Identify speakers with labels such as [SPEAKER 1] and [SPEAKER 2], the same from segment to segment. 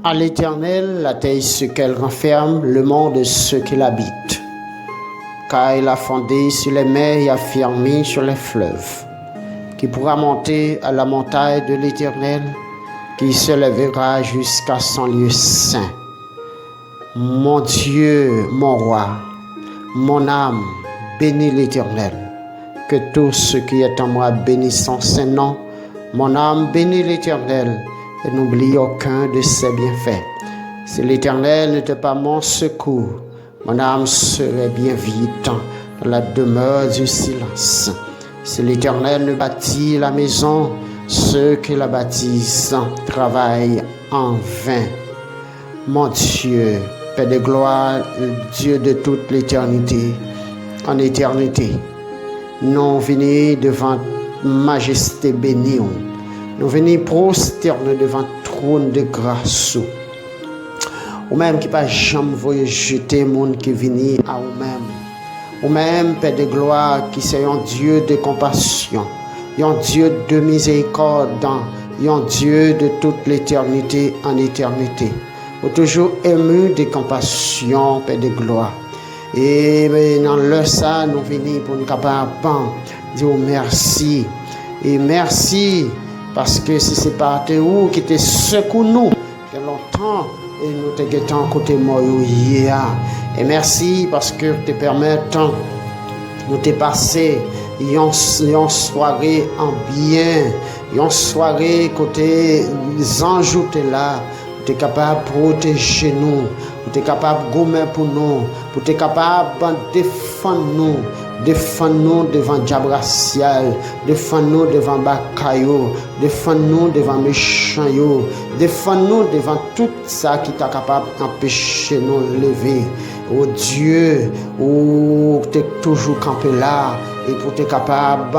[SPEAKER 1] À l'Éternel, la terre ce qu'elle renferme, le monde de ceux qui l'habitent. Car il a fondé sur les mers et affermi sur les fleuves. Qui pourra monter à la montagne de l'Éternel, qui se lèvera jusqu'à son lieu saint. Mon Dieu, mon roi, mon âme, bénis l'Éternel. Que tout ce qui est en moi bénisse son saint nom. Mon âme bénit l'Éternel et n'oublie aucun de ses bienfaits. Si l'Éternel n'était pas mon secours, mon âme serait bien vite dans la demeure du silence. Si l'Éternel ne bâtit la maison, ceux qui la bâtissent travaillent en vain. Mon Dieu, Père de gloire, Dieu de toute l'éternité, en éternité, nous venons devant majesté bénie. Nous venons prosterner devant trône de grâce. Ou même qui pas jamais voulu jeter monde qui vient à vous-même. Ou même, Père de gloire, qui c'est un Dieu de compassion, un Dieu de miséricorde, un Dieu de toute l'éternité en éternité. Ou toujours ému de compassion, Père de gloire. Et dans le ça, nous venons pour nous capables de dire merci. Et merci. Parce que si c'est pas où qui te secoue nous, il y a longtemps, et nous te guettons côté moi hier. Et merci parce que te permettent nous te passer une soirée en bien, une soirée côté les anges là, tu es capable de protéger nous, tu es capable de gommer pour nous, tu es capable de défendre nous. Défends-nous devant diable racial, défends-nous devant Bakayo, défends-nous devant méchant yo, défends-nous devant tout ça qui t'a capable d'empêcher nous lever. Oh Dieu, oh tu es toujours campé là et pour être capable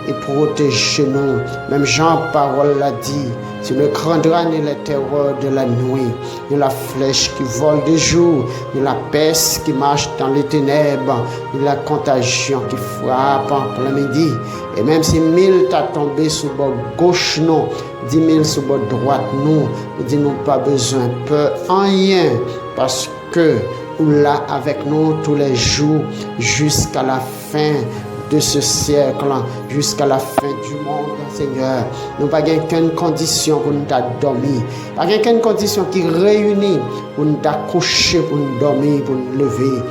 [SPEAKER 1] et protéger nous. Même Jean parole l'a dit, tu ne craindras ni les terreurs de la nuit, ni la flèche qui vole de jour, ni la peste qui marche dans les ténèbres, ni la contagion qui frappe en plein midi. Et même si 1000 t'a tombé sous bord gauche, non, 10 000 sous bord droite, nous disons pas besoin peur en rien, parce que ou là avec nous tous les jours jusqu'à la fin de ce siècle, jusqu'à la fin du monde, Seigneur. Nous n'avons pas qu'une condition pour nous dormir, pas qu'une condition qui réunit pour nous coucher, pour nous dormir, pour nous lever.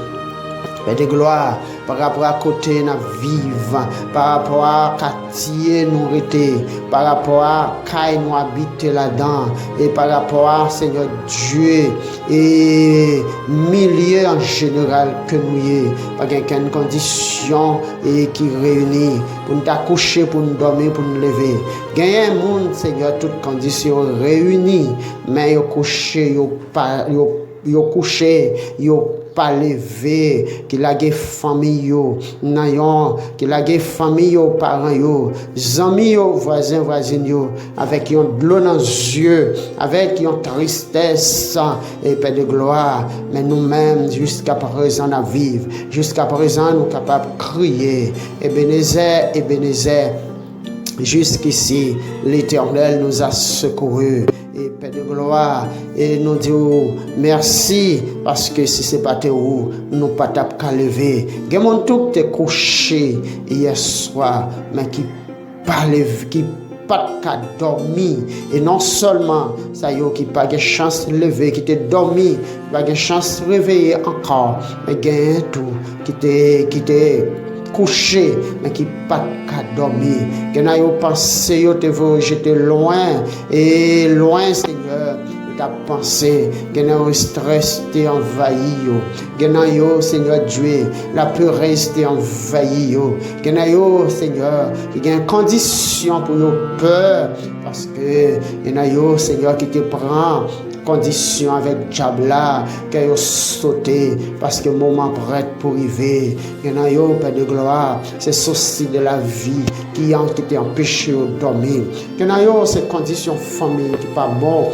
[SPEAKER 1] Père de gloire, par rapport à côté nous vivre, par rapport à quartier nous rester, par rapport à caille nous habiter là-dedans, et par rapport à Seigneur Dieu et milliers en général que nous y pas qu'une condition et qui réunit pour nous accoucher, pour nous dormir, pour nous lever. Gagner un monde Seigneur toutes conditions réunies, mais yo couché, yo couché, yo pas lever, qu'il a des familles yo, nayon, qu'il a des familles yo, parents yo, amis yo, voisines yo, avec yon de l'eau dans les yeux, avec yon tristesse et paix de gloire, mais nous-mêmes jusqu'à présent à vivre, jusqu'à présent nous capables de crier, Ebenezer, jusqu'ici l'Éternel nous a secourus. Et Père de gloire, et nous disons merci parce que si c'est pas où nous pas tap qu'à lever. Gen tout te couché hier soir, mais qui pas lever, qui pas qu'à dormir. Et non seulement ça y est qui pas de chance de lever, qui te dormi, pas de chance de réveiller encore, mais gen tout qui te couché, mais qui pas qu'à dormir. Que n'a yo pensé yo te veut jeter loin et loin Seigneur. Ta pensée, que n'a stress t'est envahi yo. Que n'a yo Seigneur Dieu, la peur t'est envahi yo. Que n'a yo Seigneur, il y a une condition pour nos peur parce que il y a yo Seigneur qui te prend condition avec diable là qu'elle a sauté parce que le moment prêt pour arriver. Il y en a eu Père de gloire, c'est ceci de la vie qui ont été empêchés de dormir. Il y en a eu ces conditions famille qui pas bon.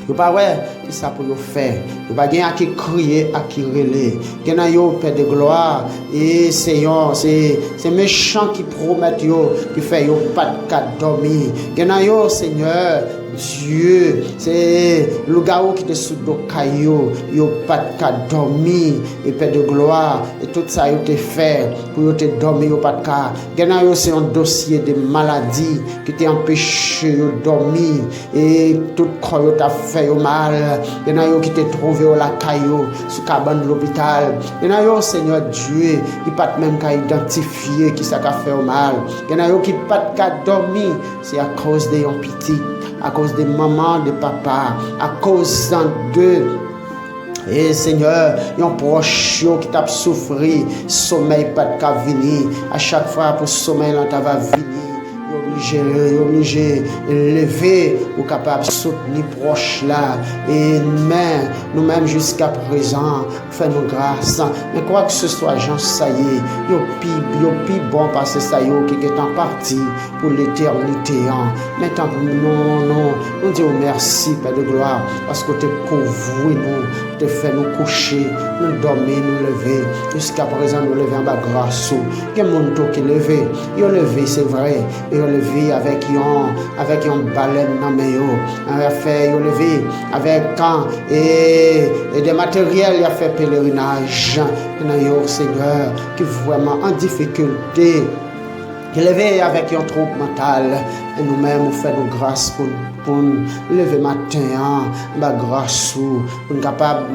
[SPEAKER 1] Vous pas ouais, qui ça pour faire. Nous pas à qui crier, à qui relayer. Gen nan yo Père de gloire et c'est méchant qui promettent yo, qui fait yo pas de dormir. Gen nan yo Seigneur Dieu, c'est le gars qui te sous do caillou, yo pas de dormir et Père de gloire et tout ça yo te fait pour te dormir yo pas de cas. Gen nan yo c'est un dossier de maladie qui t'empêché yo dormir et tout corps yo t'a fait yo mal. Gen nan yo qui te trouvé au la caillou sous cabane de l'hôpital. Gen nan yo Seigneur Dieu, qui pas même qu'à identifier qui ça qu'a fait au mal. Gen nan yo qui pas de dormir, c'est à cause de yon petit, à cause de maman, de papa, à cause de et Seigneur, yon proche qui t'a souffri, sommeil pas de venir. À chaque fois pour sommeil là t'a va venir. Obligé lever ou capable de soutenir proche là et nous-mêmes jusqu'à présent fait nos grâces mais quoi que ce soit Jean ça y est yo bon parce que ça y est qui est en partie pour l'éternité mais tant nous disons merci Père de gloire parce que tu couvres nous tu fait nous coucher nous dormir nous lever jusqu'à présent nous lever en bas grâce que mon qui levé yo levé c'est vrai et yo levé avec yon baleine dans mes yo a fait yo levé avec et des matériels il a fait pèlerinage dans yo Seigneur qui vraiment en difficulté levé avec un trouble mental et nous-mêmes nous faisons grâce pour lever matin ma grâce pour capable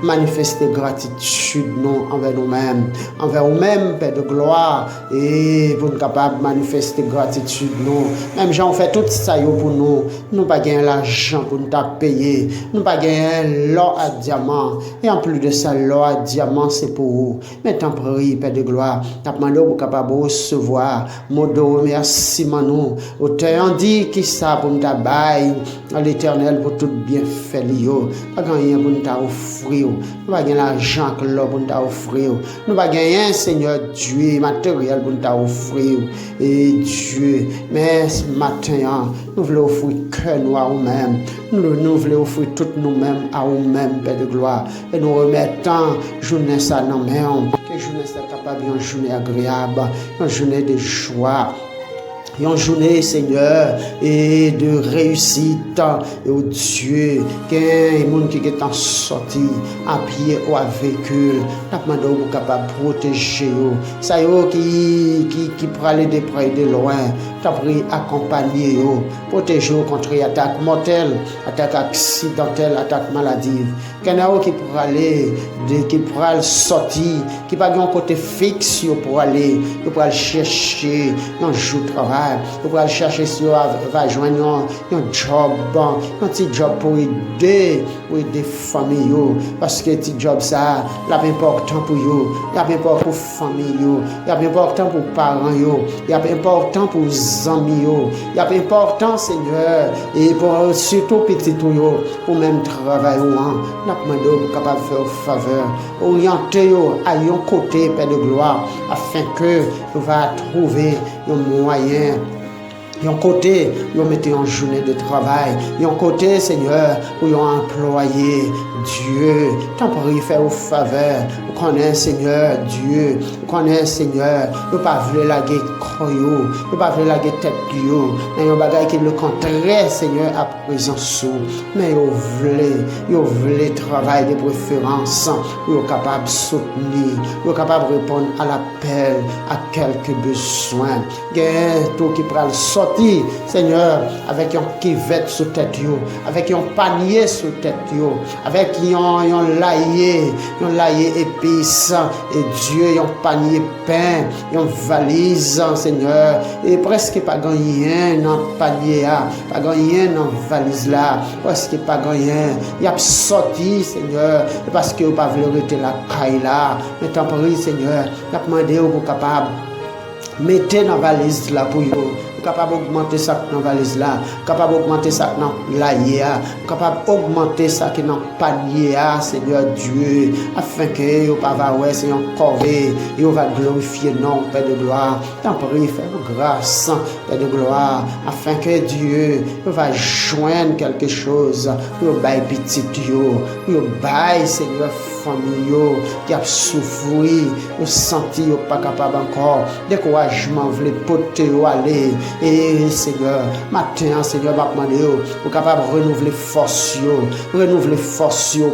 [SPEAKER 1] manifester gratitude nous envers nous-mêmes Père de gloire et pour capable manifester gratitude nous même gens fait tout ça pour nous pas gagner l'argent pour nous payer nous pas gagner l'or à diamant et en plus de ça l'or à diamant c'est pour vous mais tant prie Père de gloire t'as demandé pour capable recevoir mon de remerciement nous autant dit qui ça pour nous bail à l'Éternel pour tout bien fait lio pas gagner pour nous offrir nous pas gagner l'argent que l'homme pour nous offrir nous pas gagner Seigneur Dieu matériel pour nous offrir et Dieu mais ce matin nous voulons offrir cœur nous à nous-mêmes nous voulons offrir tout nous-mêmes à nous-mêmes Père de gloire et nous remettons journée ça dans main que journée ça capable une journée agréable une journée de joie une journée Seigneur et de réussite et au Dieu qu'un monde qui est en sorti à pied ou à véhicule n'a pas demandé pour capable protéger ça yo qui pour aller de près de loin t'as pris accompagner yo protéger contre attaque mortelle attaque accidentelle attaque maladive qu'un qui pour aller qui pour sortir qui pas un côté fixe pour aller chercher un jour de travail pour aller chercher si va joindre un job un petit job pour aider famille parce que petit job ça là important pour yo il est important pour famille yo il est important pour parents yo il est important pour amis yo il est important Seigneur et pour surtout petit yo pour même travail yo n'a demandé pour capable faire faveur orienter yo à un côté Père de gloire afin que nous va trouver un moyen yon côté, yon mettez en journée de travail. Yon côté, Seigneur, où yon employé Dieu. Tant pour y faire aux faveurs. Vous connaissez, Seigneur, Dieu. Vous connaissez, Seigneur. Vous pas voulez la guerre croyo. Vous pas voulez la guerre tête yo. Mais yon bagay qui le contraire, Seigneur, à présent sous. Mais yon voulez travail de préférence. Yon capable de soutenir. Yon capable de répondre à l'appel, à quelques besoins. Gen tout qui prend le sortir, Seigneur, avec un kivette sur tête yo, avec un panier sur tête yo, avec un laillé épices, et Dieu, un panier pain, une valise, Seigneur, et presque pas gagné dans le panier, pas gagné dans la valise là, presque pas gagné, il a sorti, Seigneur, parce que vous pas voulu rester la caille là, mais tant pis, Seigneur, il a demandé au capable mettez dans la valise là pour vous capable d'augmenter ça dans la valise là, capable d'augmenter ça dans la yéa, capable d'augmenter ça qui dans le panier, Seigneur Dieu, afin que vous pas ouais, Seigneur, corvé, et va glorifier non, Père de gloire. T'en prie, fais grâce, Père de gloire, afin que Dieu va joindre quelque chose, pour bail petit pour bail, Seigneur, famille qui a souffert, vous senti pas capable encore, découragement, vous voulez porter aller, et Seigneur, matin, Seigneur, va demander, vous capable de renouveler force,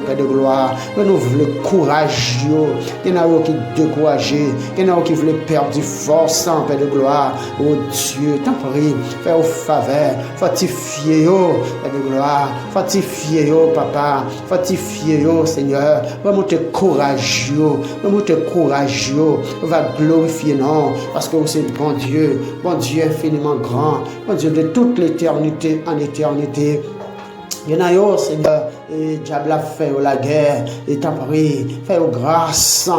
[SPEAKER 1] Père de gloire, renouveler courage, il y en a qui découragé, il y en a qui veulent perdre force, Père de gloire, oh Dieu, t'en prie, fais au faveur, fortifiez, Père de gloire, fortifiez, Papa, fortifiez, Seigneur, remontez courage, va glorifier, non, parce que vous êtes bon Dieu infiniment grand, bon Dieu de toute l'éternité en éternité. Il y en a yo, Seigneur, et diable a fait la guerre, et t'en prie, fais grâce,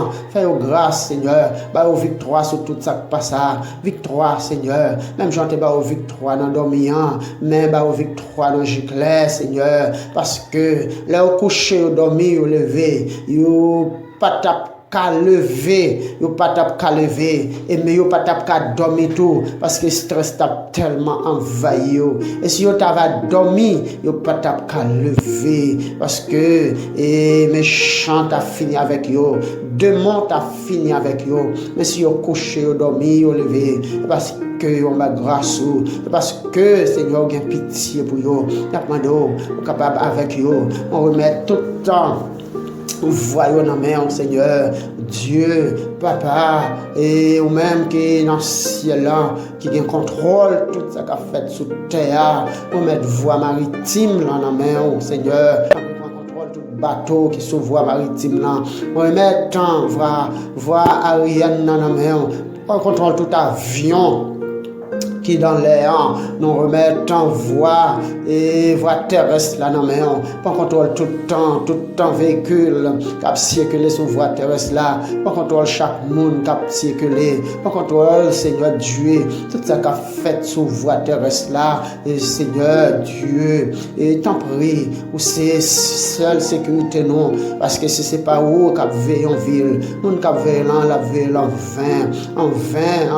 [SPEAKER 1] Seigneur, bah au victoire sur tout ça qui passe, victoire, Seigneur, même j'en bah au victoire dans dormir, mais bah au victoire dans giclet, Seigneur, parce que là au coucher, au dormir, au lever, yo pas tape qu'à lever, yo pas tap qu'à lever, et mais yo pas tap qu'à dormir tout, parce que stress t'a tellement envahi yo. Et si yo t'avait dormi, yo pas tap qu'à lever, parce que méchant t'a fini avec yo, démon t'a fini avec yo. Mais si yo couché, yo dormi, yo levé, parce que on m'a grâce, parce que Seigneur a pitié pour yo, n'a demandé capable avec yo, on remet tout le temps. Voyons dans main, Seigneur, Dieu, Papa, et ou même qui est dans le ciel là, qui a contrôle tout ce qu'a fait sous terre, pour mettre voie maritime là dans main, Seigneur, contrôle tout bateau qui sous voie maritime là, pour mettre voie aérienne dans la main, pour contrôle tout avion qui dans l'air, nous remettons voie et voie terrestre là dans main, pas contrôle tout le temps véhicule qui a circulé sur voie terrestre là, pas contrôle chaque monde qui a circulé, pas contrôle Seigneur Dieu, tout ça qui a fait sur voie terrestre là, et Seigneur Dieu, et t'en prie, où c'est seule sécurité non, parce que si c'est pas où qui veille en ville, nous qui veille la veille en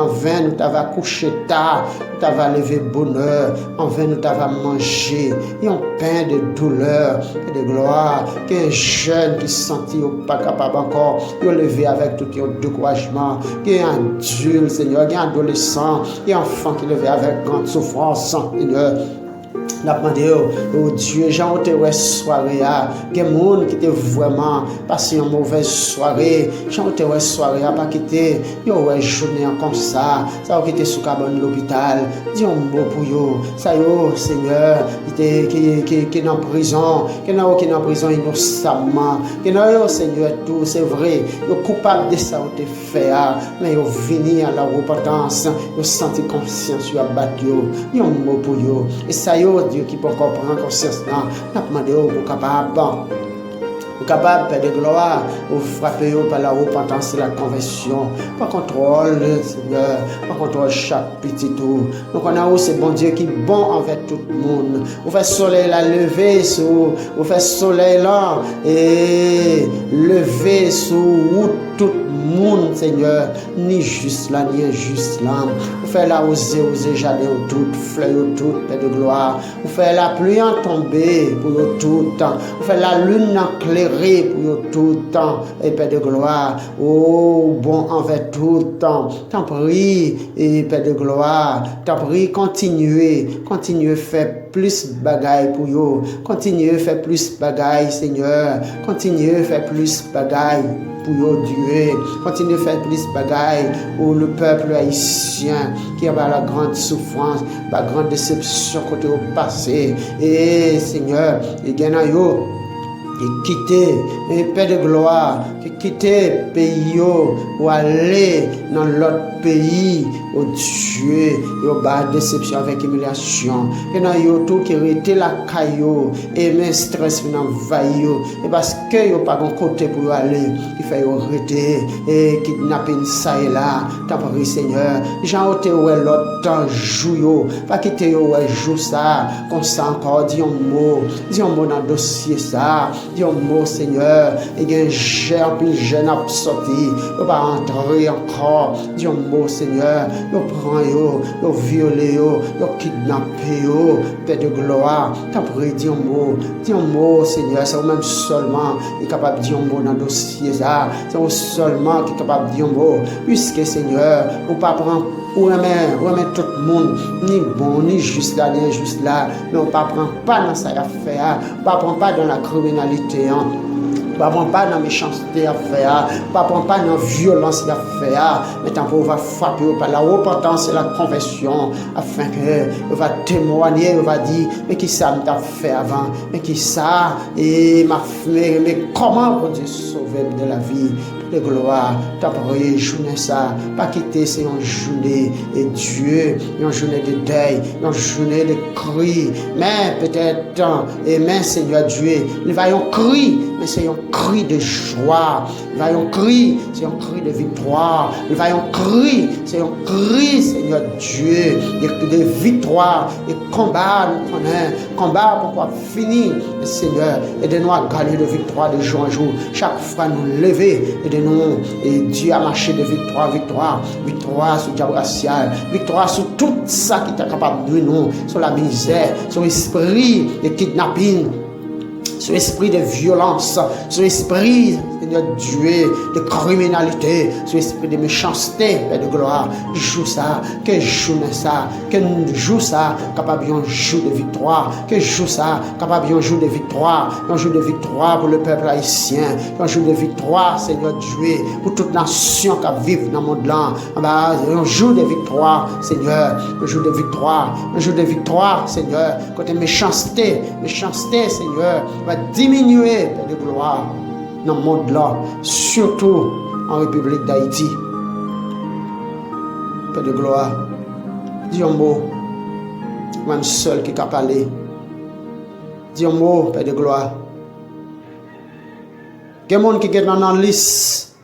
[SPEAKER 1] vain, nous t'avons couché tard, nous t'avons levé bonheur, en vain nous t'avons mangé, et on peint de douleur et de gloire, qu'un jeune qui sentit pas capable encore, il levé avec tout un découragement, qu'un adulte, Seigneur, qu'un adolescent, et enfant qui levé avec grande souffrance, Seigneur. N'a demandé oh Dieu, Jean te soirée a des monde qui était vraiment passé une mauvaise soirée, Jean te soirée a pas quitté yo ouais journée comme ça qui était sous cabane l'hôpital, dis un mot pour yo, ça yo Seigneur, qui dans prison, qui dans prison innocemment, qui yo Seigneur tout, c'est vrai, yo coupable de ça te fait mais yo vini à la repentance, yo senti conscience yo abattu yo, un mot pour yo, et ça yo Dieu qui peut encore prendre conscience là, n'a demandé au capable Père de gloire, ou frapper par la repentance et la conversion, pas contrôle Seigneur, pas contrôle chaque petit tour. Donc on a aussi bon Dieu qui est bon envers tout le monde. Vous faites soleil là lever sur, vous faites soleil là et lever sur tout le monde Seigneur, ni juste là ni injuste là. Vous faites la oser jardin tout, fleur tout, Père de gloire. Vous faites la pluie en tomber pour tout le temps. Vous faites la lune en clairer pour tout le temps, et Père de gloire, oh bon envers tout le temps. T'en prie, et Père de gloire, t'en prie, continuez faire plus bagaille pour vous, continuez faire plus bagaille Seigneur, continuez faire plus bagaille pour Dieu, continuez faire plus bagaille pour le peuple haïtien qui a la grande souffrance, la grande déception côté au passé, et Seigneur, et gagnez et quitter, et Père de gloire, qui quitter pays pour aller dans l'autre pays oh Dieu, yo bas déception avec humiliation. Que dans yo tout qui était la caillou et men stress nan envahi yo. Et parce que yo pas bon côté pour aller, il fait yo arrêter et kidnapper ça et là. T'as pris Seigneur, Jean ote ouais l'autre temps jou yo, pas quitter yo ouais jou ça, comme ça encore dis un mot dans le dossier ça, dis un mot Seigneur, et gen jeune puis jeune a sorti, yo pas entrer encore, dis un mot Seigneur, yo prend yo violé yo kidnappé yo, Père de gloire, t'as pris dis un mot Seigneur, c'est même seulement qui est capable de dire un mot dans le dossier ça, c'est seulement qui est capable de dire un mot, puisque Seigneur, ou pas prendre ou remet tout le monde, ni bon, ni juste là, ni injuste là, mais on ne prend pas dans sa affaire, on ne prend pas dans la criminalité, on ne prend pas dans la méchanceté affaire, on ne prend pas dans la violence affaire, mais tant qu'on va frapper par la repentance et la conversion, afin que on va témoigner, on va dire, mais qui ça m'a fait avant, mais qui ça, et mais comment pour Dieu sauver de la vie, de gloire, t'as prié journée ça, pas quitter c'est une journée et Dieu, une journée de deuil, une journée de cri, mais peut-être, et mais Seigneur Dieu, il va y avoir un cri, mais c'est un cri de joie, il va y avoir un cri, c'est un cri de victoire, il va y avoir un cri, c'est un cri, Seigneur Dieu, de victoire, et combat, nous connaissons, combat pour pouvoir finir, Seigneur, et de nous gagner de victoire de jour en jour, chaque fois nous lever, et de nous, et Dieu a marché de victoire, victoire sur le diable racial, victoire sur tout ça qui est capable de nous, sur la misère, sur l'esprit de kidnapping, sur l'esprit de violence, sur l'esprit, Seigneur Dieu, de criminalité, sur l'esprit de méchanceté et de gloire. Joue ça, que joue ça, que joue ça, capable de jouer de victoire, que joue ça, capable de jouer de victoire, un jour de victoire pour le peuple haïtien, un jour de victoire, Seigneur Dieu, pour toute nation qui vit dans le monde là, un jour de victoire, Seigneur, un jour de victoire, Seigneur, côté méchanceté, Seigneur, va diminuer de gloire dans le monde là, surtout en République d'Haïti. Père de gloire, dis un mot, même seul qui peut parler. Dis un mot, Père de gloire. Il y a des gens qui sont dans la liste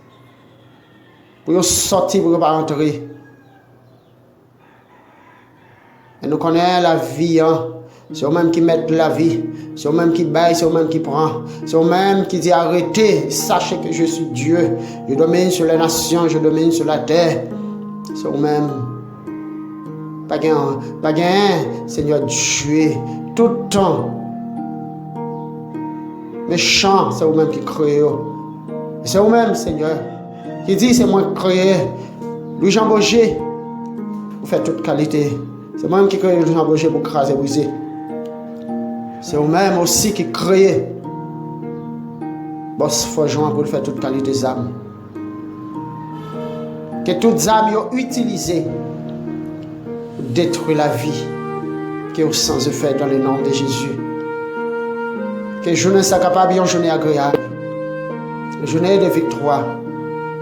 [SPEAKER 1] pour sortir, pour ne pas entrer. Et nous connaissons la vie, hein? C'est eux-mêmes qui mettent la vie, c'est eux-mêmes qui baillent, c'est eux-mêmes qui prennent, c'est eux-mêmes qui disent arrêtez, sachez que je suis Dieu, je domine sur les nations, je domine sur la terre. C'est eux-mêmes. Pas gain, Seigneur Dieu, tout le temps. Méchant, c'est eux-mêmes qui créent. C'est eux-mêmes, Seigneur, qui disent c'est moi qui crée. Louis-Jean Boger, vous faites toute qualité. C'est moi-même qui crée Louis-Jean Boger pour craser, briser. C'est eux-mêmes aussi qui créent. Boss Forgeron pour faire toute qualité d'âme. Que toutes les âmes sont utilisées pour détruire la vie qui est au sens de faire dans le nom de Jésus. Que journée soit capable d'une journée agréable. Une journée de victoire.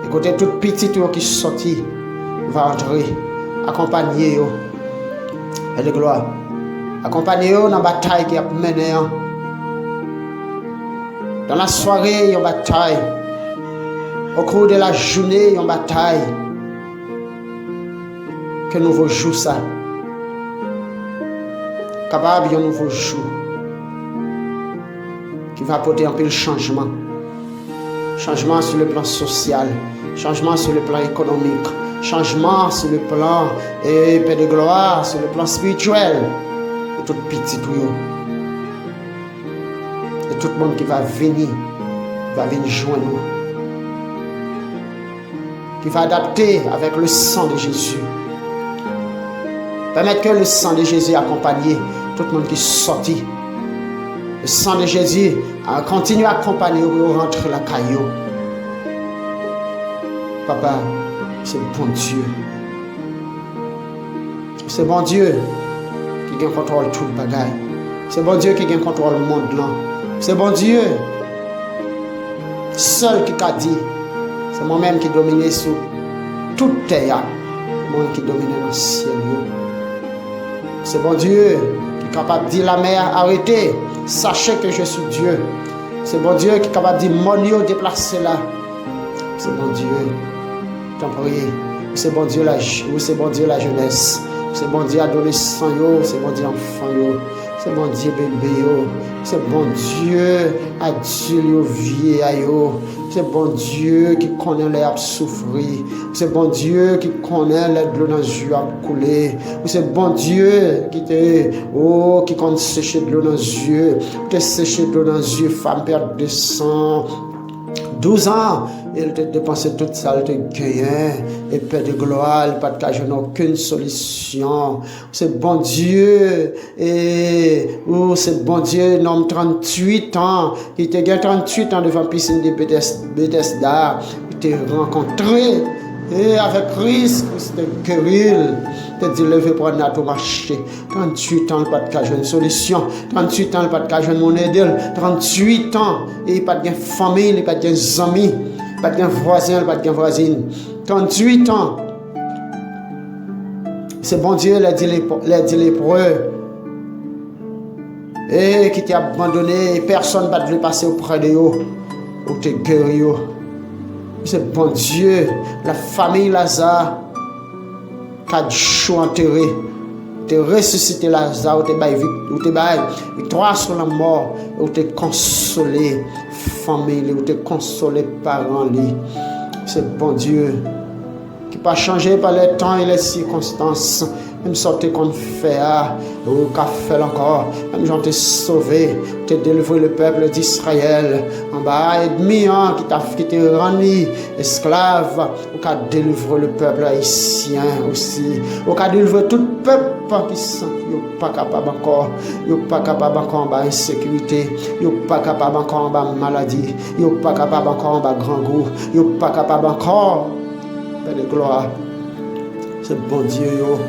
[SPEAKER 1] Et côté toute petite qui sortit va entrer, accompagner et de gloire. Accompagner dans la bataille qui a mené. Dans la soirée, il y a une bataille. Au cours de la journée, il y a une bataille. Que nous voulons jouer ça. Capable de nouveau jour. Qui va apporter un peu de changement. Changement sur le plan social. Changement sur le plan économique. Changement sur le plan paix de gloire, sur le plan spirituel. Et tout petit tout. Et tout le monde qui va venir joindre nous. Qui va adapter avec le sang de Jésus. Permettre que le sang de Jésus accompagne tout le monde qui est sorti. Le sang de Jésus continue à accompagner pour rentrer la caillou. Papa, c'est bon Dieu. C'est bon Dieu qui contrôle tout le bagage. C'est bon Dieu qui contrôle le monde là. C'est bon Dieu seul qui a dit. C'est moi-même qui domine sur toute terre. monde qui domine dans le ciel. C'est bon Dieu qui est capable de dire la mer, arrêtez, sachez que je suis Dieu. C'est bon Dieu qui est capable de dire, mon déplacez là. C'est bon Dieu, t'en prie. C'est bon Dieu la jeunesse. C'est bon Dieu adolescent, c'est bon Dieu enfant, c'est bon Dieu bébé, c'est bon Dieu adulte, vieil, c'est bon Dieu qui connaît les souffrir, c'est bon Dieu qui connaît les de l'eau dans les yeux à couler, c'est bon Dieu qui connaît sécher de l'eau dans les yeux, qui sécher de l'eau dans les yeux, femme perte de sang. 12 ans, il te dépensé tout ça, il te gagné, et Père de gloire, il pas de cas, je n'ai aucune solution. C'est bon Dieu, c'est bon Dieu, un homme 38 ans, il te gagne 38 ans devant la piscine de Bethesda, il te rencontré. Et avec Christ, Christ te guéri, te dit levé pour un au marché. 38 ans, il pas de cas, une solution. 38 ans, il pas de cas, une monnaie d'elle. 38 ans, il pas de famille, il pas de amis, il pas de voisin, il pas de voisine. 38 ans, c'est bon Dieu, il a dit lépreux. Et qui t'a abandonné, personne ne va te passer auprès de eux, ou te guérir. C'est bon Dieu, la famille Lazare, 4 jours enterré, te ressuscité Lazare, ou te bail victoire sur la mort, ou te consolé famille, ou te consolé parents. C'est bon Dieu, qui pas changé par les temps et les circonstances. Même sorti qu'on fait, ou qu'a fait encore, même j'en t'ai sauvé, t'ai délivré le peuple d'Israël, en bas ennemi, qui t'a rendu esclave, ou qu'a délivré le peuple haïtien aussi, ou qu'a délivré tout le peuple qui sent, yo pas capable encore, yo pas capable encore en bas insécurité, yo pas capable encore en bas maladie, yo pas capable encore en bas grand goût, yo pas capable encore, Père de gloire, c'est bon Dieu, yo.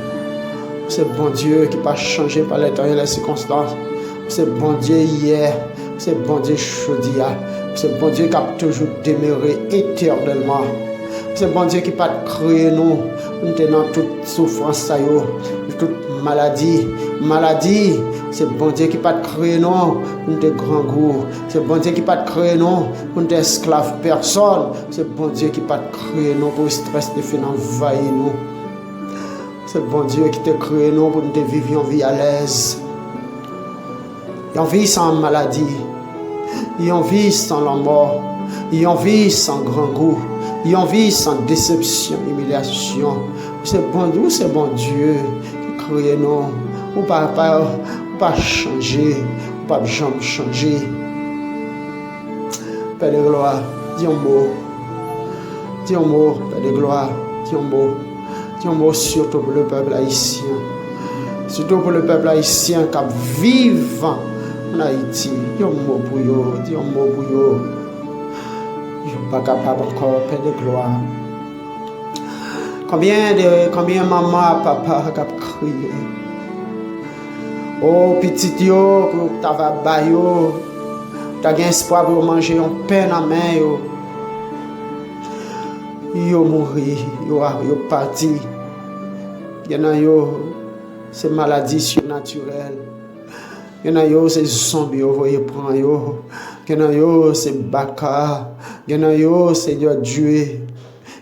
[SPEAKER 1] C'est bon Dieu qui n'a pas changé par les temps et les circonstances. C'est bon Dieu hier. C'est bon Dieu aujourd'hui. C'est bon Dieu qui a toujours demeuré éternellement. C'est bon Dieu qui n'a pas créé nous. Nous sommes dans toute souffrance, toute maladie. C'est bon Dieu qui n'a pas créé nous. Nous sommes grand goût. C'est bon Dieu qui n'a pas créé nous. Nous sommes esclaves personne. C'est bon Dieu qui n'a pas créé nous pour le stress de faire envahir nous. C'est bon Dieu qui t'a créé nous pour nous vivre une vie à l'aise. Une vie sans maladie. Une vie sans la mort. Une vie sans grand goût. Une vie sans déception, humiliation. C'est bon Dieu qui crée nous. On ne peut pas changer. On ne peut pas jamais changer. Père de gloire, dis un mot. Dis un mot, Père de gloire, dis un mot. Dis un mot surtout pour le peuple haïtien. Surtout pour le peuple haïtien qui vit en Haïti. Dis un mot pour eux. Dis un mot pour eux. Je ne suis pas capable encore, Père de gloire. Combien maman, papa qui crié. Oh, petit yo, pour que tu vas bailler. Tu as espoir pour manger un pain à main. Yo mouri, yo parti. Il y en a c'est maladie surnaturelle. Il y en a c'est zombie yo voyez prend yo. Il y en a c'est baka. Il y en a Seigneur Dieu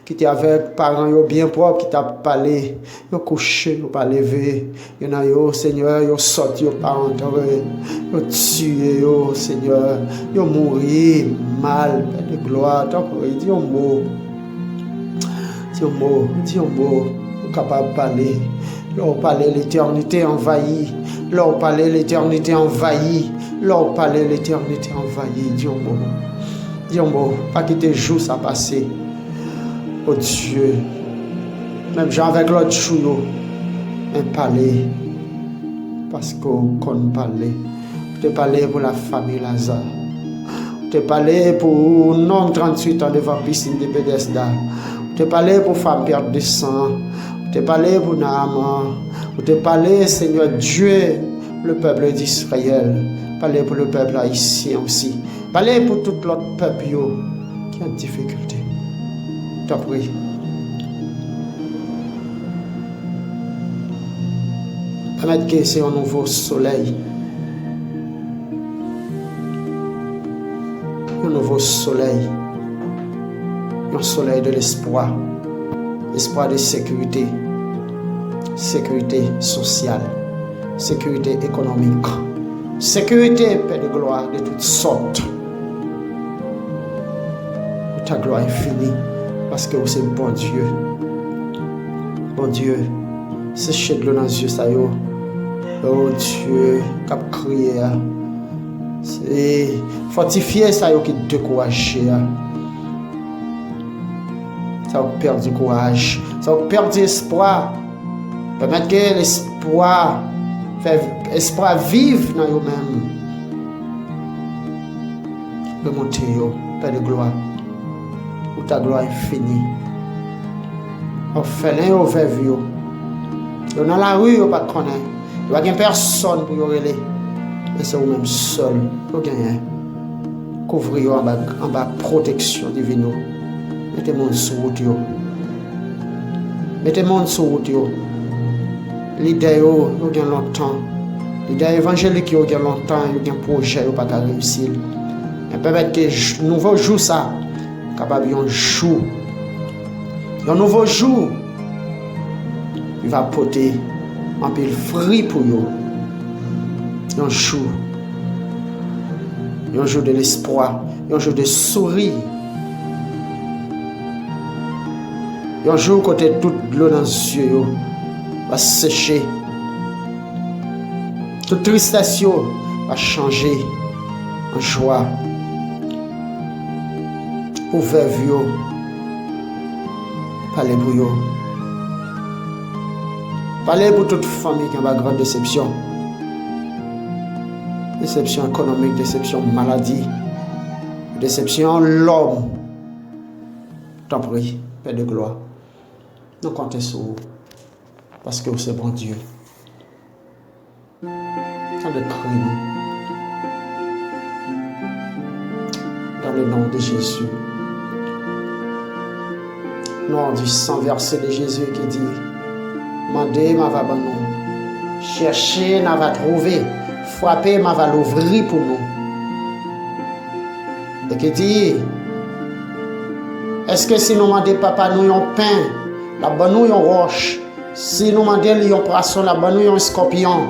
[SPEAKER 1] qui était avec parents yo bien propre qui t'a parlé. Yo couché, yo pas levé. Il y en a Seigneur, yo sorti yo pas enterré. Yo tué yo Seigneur. Yo mouri mal, Père de gloire. Tant pour dire un mot. Dis un mot, capable de parler. Leur parler l'éternité envahie. Leur parler l'éternité envahie. Leur parler l'éternité envahie. Dis un mot, pas quitter jour ça passer. Oh Dieu, même Jean avec l'autre chou, mais parler. Parce qu'on parler. Tu parler pour la famille Lazare. Tu parler pour un homme 38 ans devant la piscine de Bethesda. Tu parles pour femme perte de sang. Tu parles pour Naaman. Tu parles, Seigneur Dieu, le peuple d'Israël. Parlez pour le peuple haïtien aussi. Parlez pour tout l'autre peuple qui a une difficulté. T'en prie. Permettre que c'est un nouveau soleil. Un nouveau soleil. Un soleil de l'espoir. Espoir de sécurité. Sécurité sociale. Sécurité économique. Sécurité, Père de gloire, de toutes sortes. Ta gloire infinie. Parce que vous êtes bon Dieu. Bon Dieu. Séchez de l'eau dans les yeux, ça y est. Oh Dieu, cap crier. C'est fortifier ça y est qui découragé. Ça va perdre du courage. Ça va perdre espoir. Permettre que l'espoir, fait espoir vive dans vous-même. Remontez, Père de gloire. Où ta gloire infinie. Orphelin au veuve. Dans la rue, vous ne connaissez pas. Il n'y a personne pour vous relayer. Et c'est vous-même seul. Vous gagnez. Couvrez-vous en bas protection divine. Mettez-moi sur route. Mettez-moi sur route. L'idée, vous gagnez longtemps. L'idée évangélique, vous gagnez longtemps. Vous gagnez un projet, vous n'avez pas réussir. Mais permettre que nouveau jour, ça, capable un jour. Un nouveau jour. Il va porter un peu de fruit pour vous. Un jour de l'espoir, un jour de sourire. Un jour côté toute l'eau dans les yeux va sécher. Toute tristesse va changer en joie. Pour veuve, parlez pour vous. Parlez pour toute famille qui a une grande déception. Déception économique, déception maladie, déception l'homme. T'en prie, Père de gloire. Nous comptons sur vous. Parce que c'est bon Dieu. Quand le cri nous. Dans le nom de Jésus. Nom du sang versé de Jésus qui dit: mandez, ma va ban nous. Cherchez, ma va trouver. Frappez, ma va l'ouvrir pour nous. Et qui dit: est-ce que si nous demandons papa nous un pain, la ban nous un roche, si nous demandons un poisson, la ban nous un scorpion.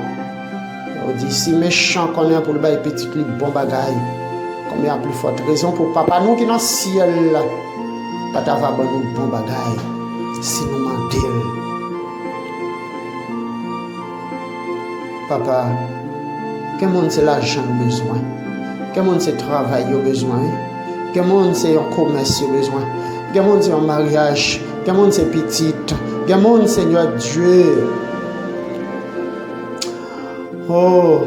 [SPEAKER 1] On dit: si méchant qu'on est pour le bail petit clip bon bagaille, comme il y a plus forte raison pour papa nous qui dans le ciel là, papa va ban nous bon bagaille. Si nous demandons papa, quel monde c'est l'argent besoin? Quel monde c'est travail besoin? Quel monde c'est un commerce besoin? Quel monde c'est un mariage? Quel monde c'est petite? Quel monde, Seigneur Dieu? Oh,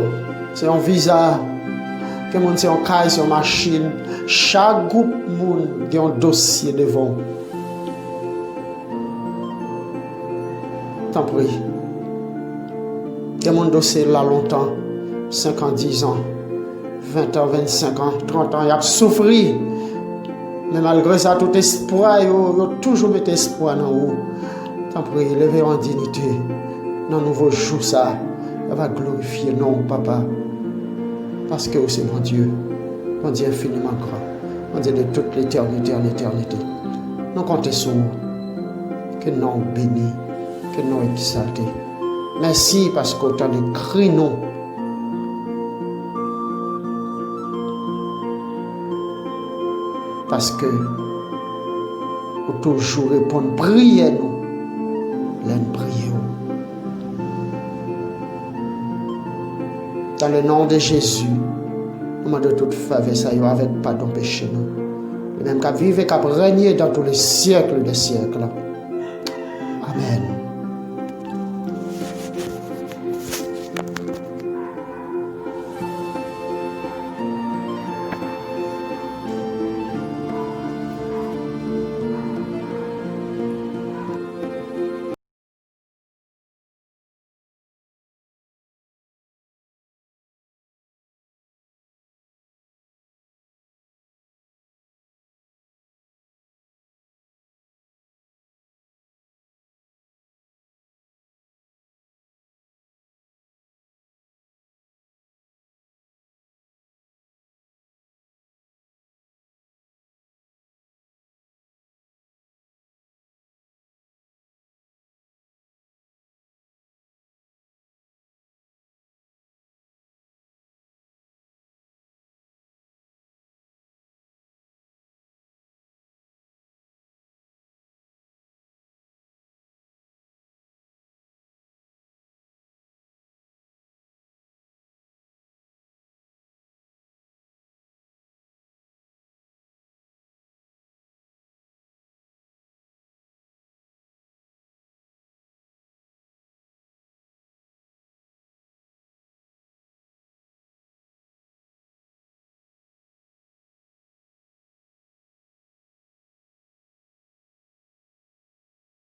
[SPEAKER 1] c'est un visa. Quel monde c'est un caille, c'est une machine. Chaque groupe monde a un dossier devant. T'en prie. Quel monde dossier là longtemps? 5 ans, 10 ans, 20 ans, 25 ans, 30 ans, il a souffert. Mais malgré ça, tout espoir, il a toujours mis espoir dans vous. Tant pis, levez en dignité. Dans le nouveau jour, ça, il va glorifier non, papa. Parce que c'est mon Dieu. Mon Dieu infiniment grand. Mon Dieu de toute l'éternité en l'éternité. Nous comptons sur vous. Que nous bénis, que nous exaltés. Merci parce qu'autant de cris nous. Parce que vous toujours répondre, priez nous. L'un priez dans le nom de Jésus, nous demandons toute faveur, ça y avec pardon péché nous. Le même qu'à vivre et qu'à régner dans tous les siècles des siècles. Amen.